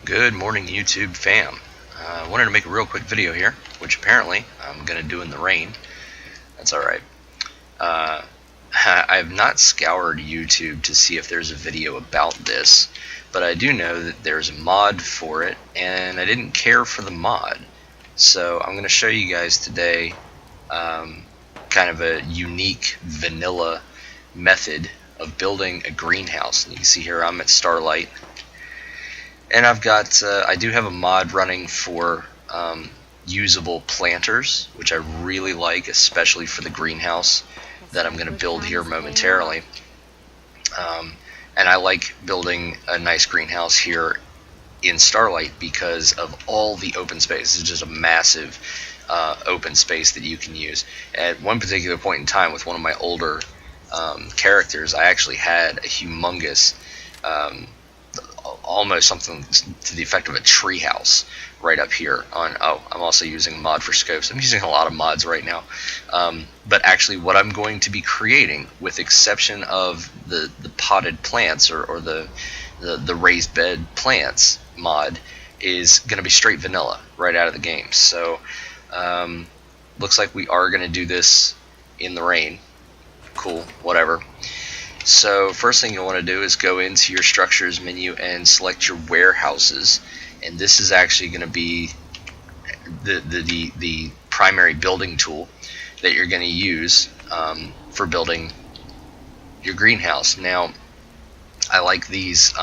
Good morning, YouTube fam. I wanted to make a real quick video here, which apparently I'm going to do in the rain. That's alright. I have not scoured YouTube to see if there's a video about this, but I do know that there's a mod for it, and I didn't care for the mod. So I'm going to show you guys today kind of a unique vanilla method of building a greenhouse. And you can see here I'm at Starlight. And I've got, I do have a mod running for usable planters, which I really like, especially for the greenhouse that I'm going to build here momentarily. And I like building a nice greenhouse here in Starlight because of all the open space. It's just a massive open space that you can use. At one particular point in time with one of my older characters, I actually had a humongous almost something to the effect of a tree house right up here on. Oh, I'm also using a mod for scopes. I'm using a lot of mods right now, but actually what I'm going to be creating, with exception of the potted plants or the raised bed plants mod, is going to be straight vanilla right out of the game. So looks like we are going to do this in the rain. Cool, whatever. So first thing you'll want to do is go into your structures menu and select your warehouses, and this is actually going to be the primary building tool that you're going to use for building your greenhouse. Now I like these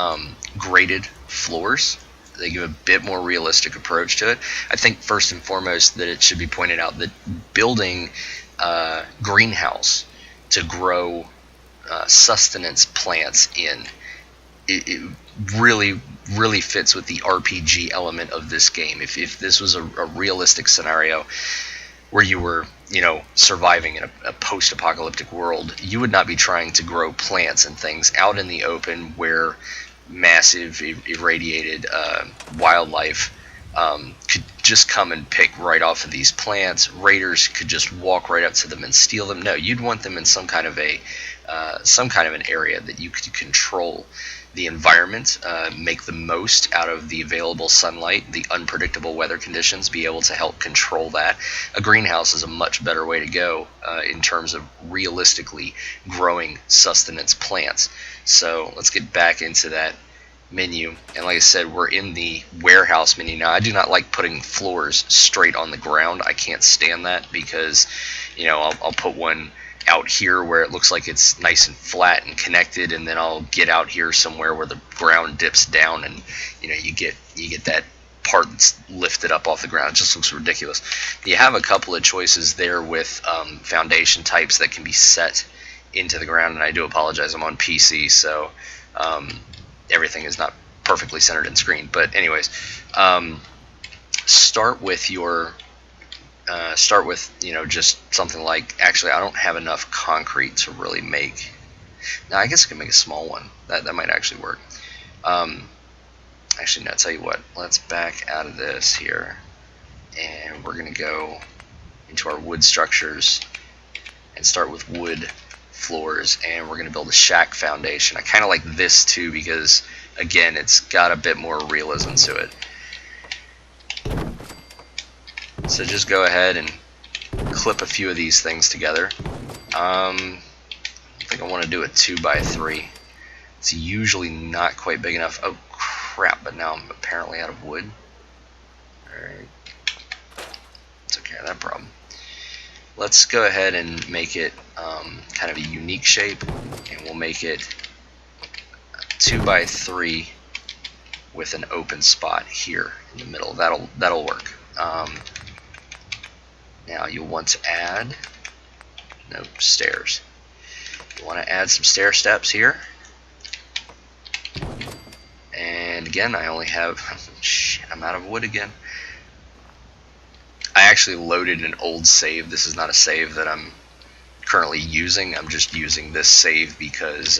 graded floors. They give a bit more realistic approach to it. I think first and foremost that it should be pointed out that building a greenhouse to grow sustenance plants in, it really fits with the RPG element of this game. If this was a realistic scenario where you were, surviving in a post-apocalyptic world, you would not be trying to grow plants and things out in the open where massive irradiated wildlife could just come and pick right off of these plants. Raiders could just walk right up to them and steal them. No, you'd want them in some kind of an area that you could control the environment, make the most out of the available sunlight, the unpredictable weather conditions, be able to help control that. A greenhouse is a much better way to go in terms of realistically growing sustenance plants. So let's get back into that menu, and like I said, we're in the warehouse menu now. I do not like putting floors straight on the ground. I can't stand that because I'll put one out here where it looks like it's nice and flat and connected, and then I'll get out here somewhere where the ground dips down, and you get that part that's lifted up off the ground. It just looks ridiculous. You have a couple of choices there with foundation types that can be set into the ground, and I do apologize, I'm on PC, so everything is not perfectly centered in screen. But anyways, start with just something like, actually I don't have enough concrete to really make. Now I guess I can make a small one. That might actually work. Actually, no, I'll tell you what, let's back out of this here, and we're going to go into our wood structures and start with wood floors, and we're going to build a shack foundation. I kind of like this too because, again, it's got a bit more realism to it. So just go ahead and clip a few of these things together. I think I want to do a 2x3. It's usually not quite big enough. Oh crap, but now I'm apparently out of wood. Alright, took care of that problem. Let's go ahead and make it kind of a unique shape, and we'll make it 2x3 with an open spot here in the middle. That'll work. Now you'll want to add stairs. You want to add some stair steps here. And again, I only have shit, I'm out of wood again. I actually loaded an old save. This is not a save that I'm currently using. I'm just using this save because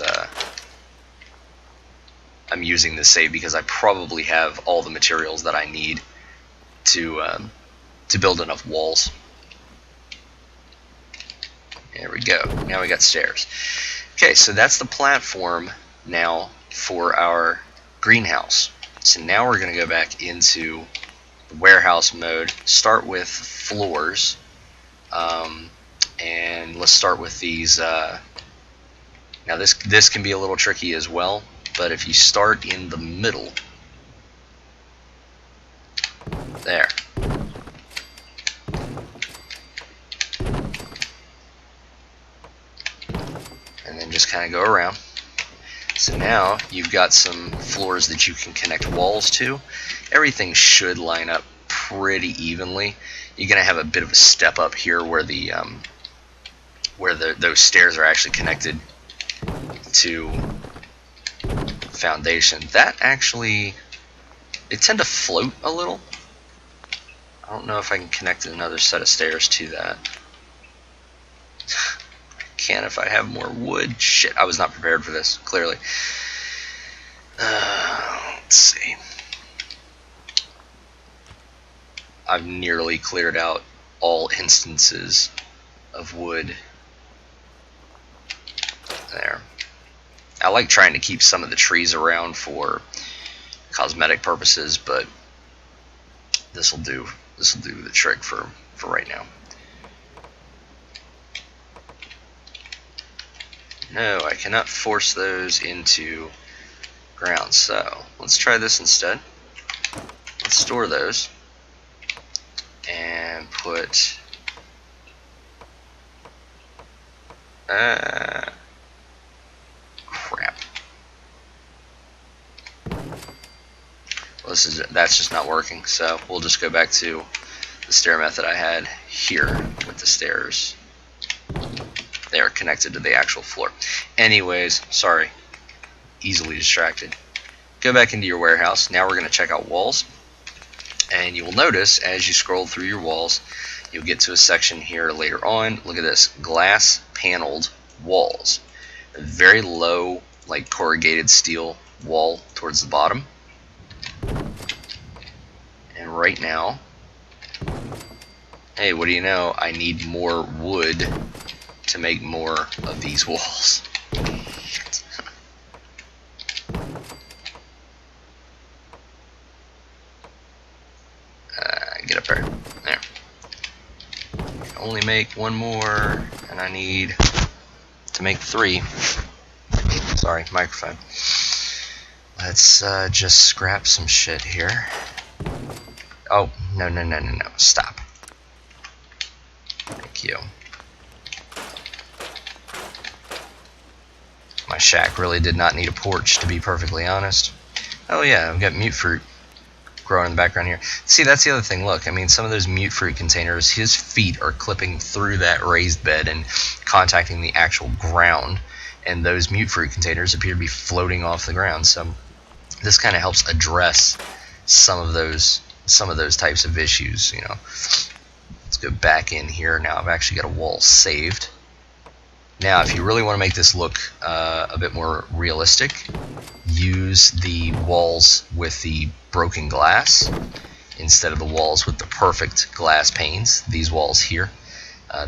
I probably have all the materials that I need to build enough walls. There we go. Now we got stairs. Okay, so that's the platform now for our greenhouse. So now we're going to go back into the warehouse mode, start with floors, and let's start with these. Now this can be a little tricky as well, but if you start in the middle, there. And then just kind of go around. So now you've got some floors that you can connect walls to. Everything should line up pretty evenly. You're going to have a bit of a step up here where those stairs are actually connected to foundation. That actually, they tend to float a little. I don't know if I can connect another set of stairs to that. I can if I have more wood. Shit, I was not prepared for this, clearly. Let's see. I've nearly cleared out all instances of wood. There. I like trying to keep some of the trees around for cosmetic purposes, but this will do the trick for right now. No, I cannot force those into ground, so let's try this instead. Let's store those and put crap. Well, that's just not working, so we'll just go back to the stair method I had here with the stairs. They are connected to the actual floor. Anyways, sorry, easily distracted. Go back into your warehouse. Now we're going to check out walls, and you will notice as you scroll through your walls, you'll get to a section here later on. Look at this, glass paneled walls. A very low, like corrugated steel wall towards the bottom. And right now, hey, what do you know? I need more wood to make more of these walls. Shit. Get up there. There. I can only make one more, and I need to make 3. Sorry, microphone. Let's just scrap some shit here. Oh, no, stop. Thank you. My shack really did not need a porch, to be perfectly honest. Oh yeah, I've got mute fruit growing in the background here. See, that's the other thing. Look, I mean, some of those mute fruit containers, his feet are clipping through that raised bed and contacting the actual ground, and those mute fruit containers appear to be floating off the ground. So this kind of helps address some of those types of issues, you know. Let's go back in here. Now I've actually got a wall saved. Now, if you really want to make this look a bit more realistic, use the walls with the broken glass instead of the walls with the perfect glass panes. These walls here,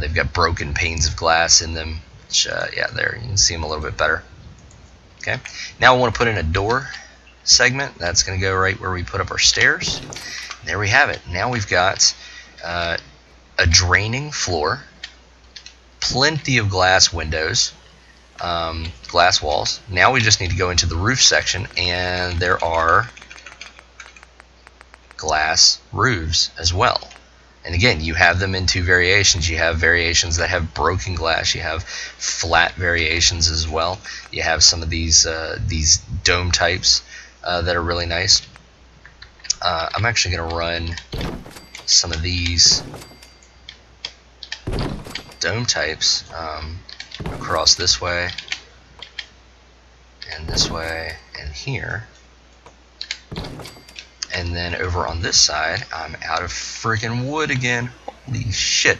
they've got broken panes of glass in them. Which, yeah, there, you can see them a little bit better. Okay. Now I want to put in a door segment. That's going to go right where we put up our stairs. There we have it. Now we've got a draining floor. Plenty of glass windows, glass walls. Now we just need to go into the roof section, and there are glass roofs as well. And again, you have them in 2 variations. You have variations that have broken glass. You have flat variations as well. You have some of these dome types that are really nice. I'm actually going to run some of these dome types across this way and here, and then over on this side I'm out of freaking wood again. Holy shit.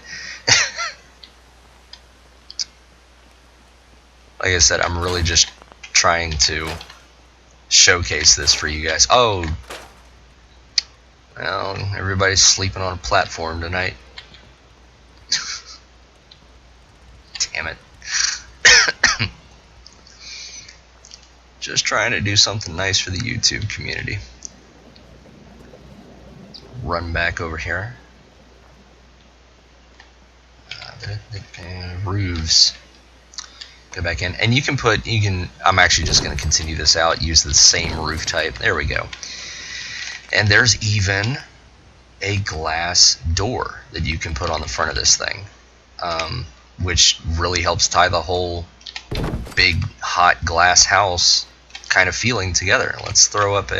Like I said, I'm really just trying to showcase this for you guys. Oh, well, everybody's sleeping on a platform tonight. Damn it. Just trying to do something nice for the YouTube community. run back over here. Roofs. Go back in, and you can I'm actually just going to continue this out, use the same roof type. There we go. And there's even a glass door that you can put on the front of this thing, which really helps tie the whole big hot glass house kind of feeling together. Let's throw up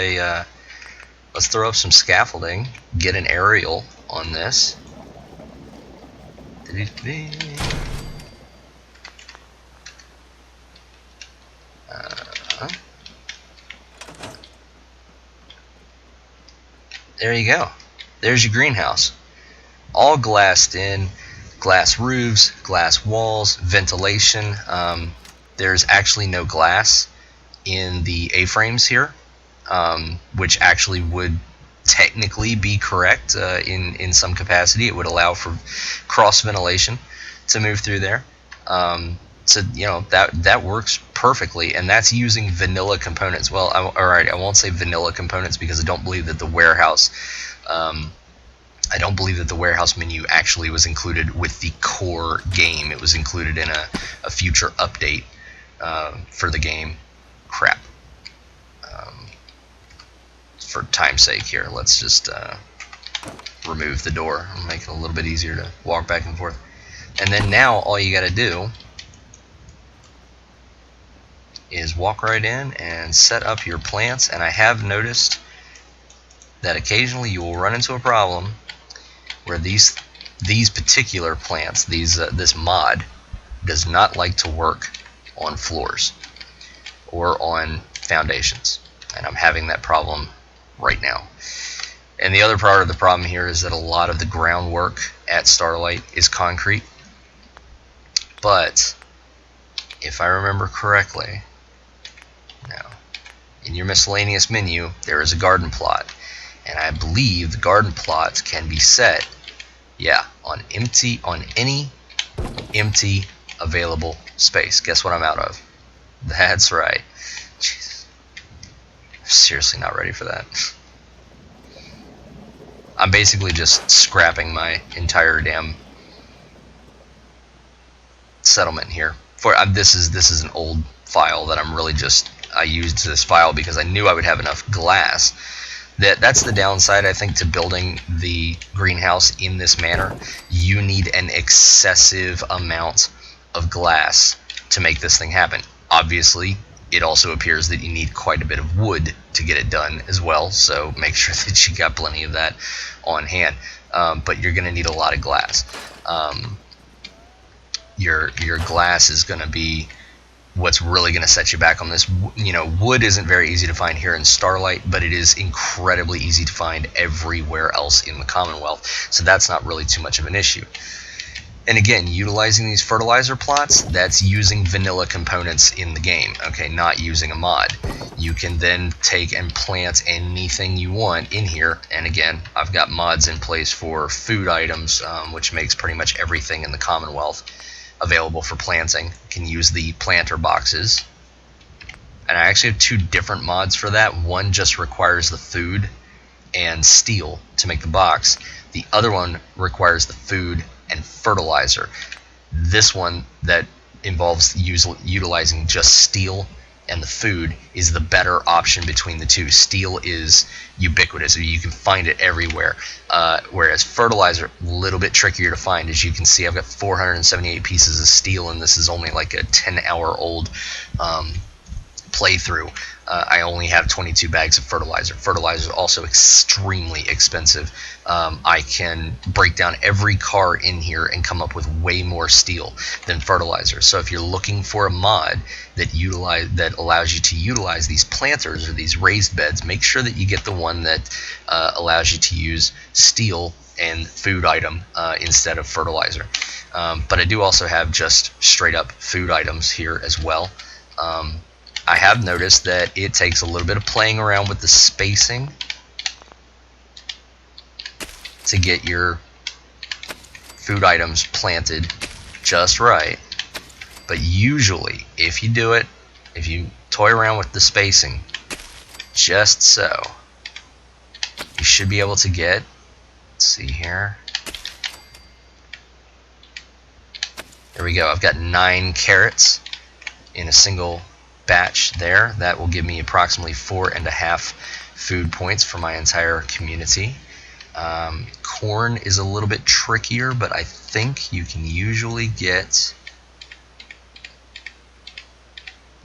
some scaffolding, get an aerial on this. There you go. There's your greenhouse. All glassed in, glass roofs, glass walls, ventilation. There's actually no glass in the A-frames here, which actually would technically be correct in some capacity. It would allow for cross ventilation to move through there. So that works perfectly, and that's using vanilla components. Well, alright, I won't say vanilla components because I don't believe that the warehouse menu actually was included with the core game. It was included in a future update for the game. Crap. For time's sake here, let's just remove the door and make it a little bit easier to walk back and forth. And then now all you got to do is walk right in and set up your plants. And I have noticed that occasionally you will run into a problem where these particular plants, this mod, does not like to work on floors or on foundations, and I'm having that problem right now. And the other part of the problem here is that a lot of the groundwork at Starlight is concrete, but if I remember correctly, now in your miscellaneous menu there is a garden plot, and I believe the garden plot can be set, on any empty available space. Guess what I'm out of? That's right. Jesus. I'm seriously not ready for that. I'm basically just scrapping my entire damn settlement here. This is an old file that I used this file because I knew I would have enough glass. That's the downside, I think, to building the greenhouse in this manner. You need an excessive amount of glass to make this thing happen. Obviously, it also appears that you need quite a bit of wood to get it done as well, so make sure that you got plenty of that on hand. But you're going to need a lot of glass. Your glass is going to be what's really going to set you back on this. Wood isn't very easy to find here in Starlight, but it is incredibly easy to find everywhere else in the Commonwealth, so that's not really too much of an issue. And again, utilizing these fertilizer plots, that's using vanilla components in the game, okay, not using a mod. You can then take and plant anything you want in here, and again, I've got mods in place for food items, which makes pretty much everything in the Commonwealth available for planting. You can use the planter boxes, and I actually have two different mods for that. One just requires the food and steel to make the box. The other one requires the food and fertilizer. This one that involves utilizing just steel and the food is the better option between the two. Steel is ubiquitous, you can find it everywhere, whereas fertilizer, a little bit trickier to find. As you can see, I've got 478 pieces of steel, and this is only like a 10-hour-old playthrough. I only have 22 bags of fertilizer. Fertilizer is also extremely expensive. I can break down every car in here and come up with way more steel than fertilizer. So if you're looking for a mod that allows you to utilize these planters or these raised beds, make sure that you get the one that allows you to use steel and food item instead of fertilizer. But I do also have just straight up food items here as well. I have noticed that it takes a little bit of playing around with the spacing to get your food items planted just right. But usually, if you toy around with the spacing just so, you should be able to get Let's see here. There we go. I've got 9 carrots in a single batch there. That will give me approximately 4.5 food points for my entire community. Corn is a little bit trickier, but I think you can usually get...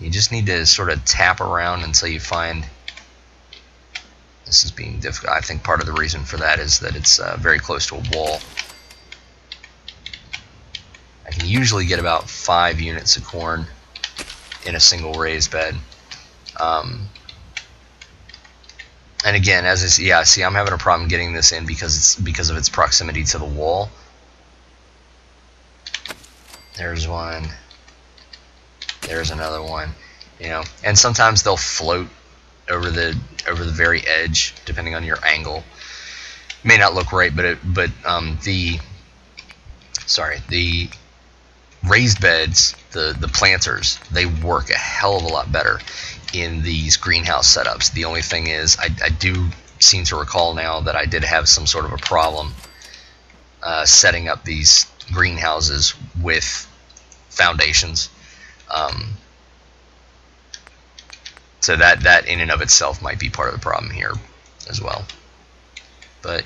You just need to sort of tap around until you find... This is being difficult. I think part of the reason for that is that it's very close to a wall. I can usually get about 5 units of corn in a single raised bed. And again, see, I'm having a problem getting this in because of its proximity to the wall. There's one. There's another one. You know, and sometimes they'll float over the very edge, depending on your angle. May not look right, but the raised beds, the planters, they work a hell of a lot better in these greenhouse setups. The only thing is, I do seem to recall now that I did have some sort of a problem setting up these greenhouses with foundations. So that in and of itself might be part of the problem here as well. But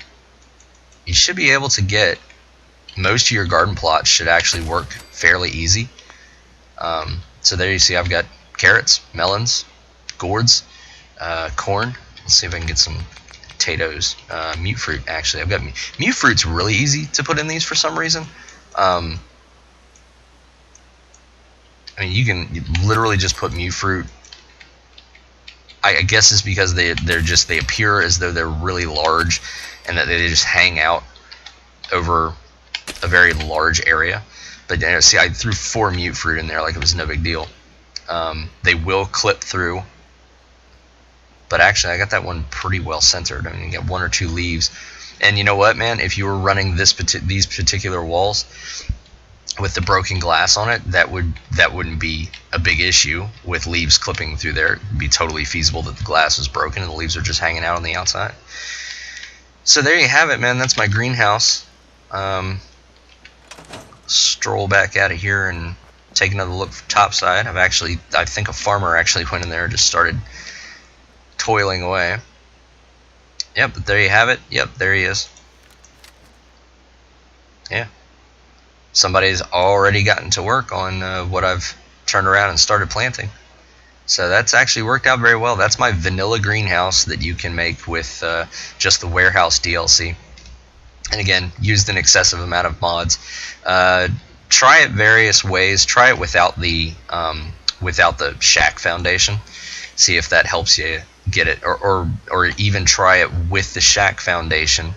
you should be able to get most of your garden plots should actually work fairly easy. So there you see I've got carrots, melons, gourds, corn. Let's see if I can get some potatoes, mute fruit. Actually, I've got mute fruit's really easy to put in these for some reason. I mean, you literally just put mute fruit. I guess it's because they appear as though they're really large and that they just hang out over a very large area. But you know, see, I threw 4 mute fruit in there like it was no big deal. They will clip through, but actually I got that one pretty well centered. I mean, you get 1 or 2 leaves, and you know what, man? If you were running these particular walls with the broken glass on it, that wouldn't be a big issue with leaves clipping through there. It'd be totally feasible that the glass was broken and the leaves are just hanging out on the outside. So there you have it, man. That's my greenhouse. Stroll back out of here and take another look from topside. I think a farmer actually went in there and just started toiling away. Yep, but there you have it. Yep, there he is. Yeah. Somebody's already gotten to work on what I've turned around and started planting. So that's actually worked out very well. That's my vanilla greenhouse that you can make with just the warehouse DLC. And again, used an excessive amount of mods. Try it various ways. Try it without the shack foundation. See if that helps you get it, or even try it with the shack foundation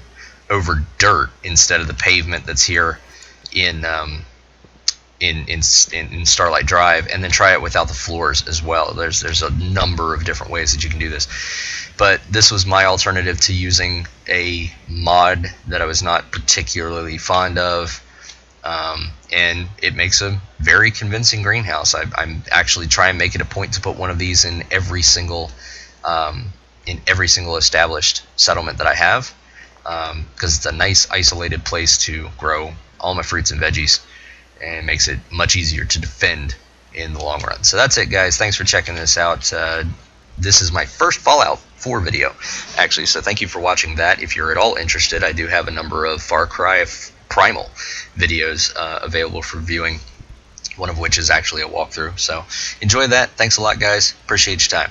over dirt instead of the pavement that's here in Starlight Drive, and then try it without the floors as well. There's a number of different ways that you can do this, but this was my alternative to using a mod that I was not particularly fond of, and it makes a very convincing greenhouse. I'm actually trying to make it a point to put one of these in every single established settlement that I have, because it's a nice isolated place to grow all my fruits and veggies, and it makes it much easier to defend in the long run. So that's it, guys. Thanks for checking this out. This is my first Fallout 4 video, actually, so thank you for watching that. If you're at all interested, I do have a number of Far Cry Primal videos available for viewing, one of which is actually a walkthrough. So enjoy that. Thanks a lot, guys. Appreciate your time.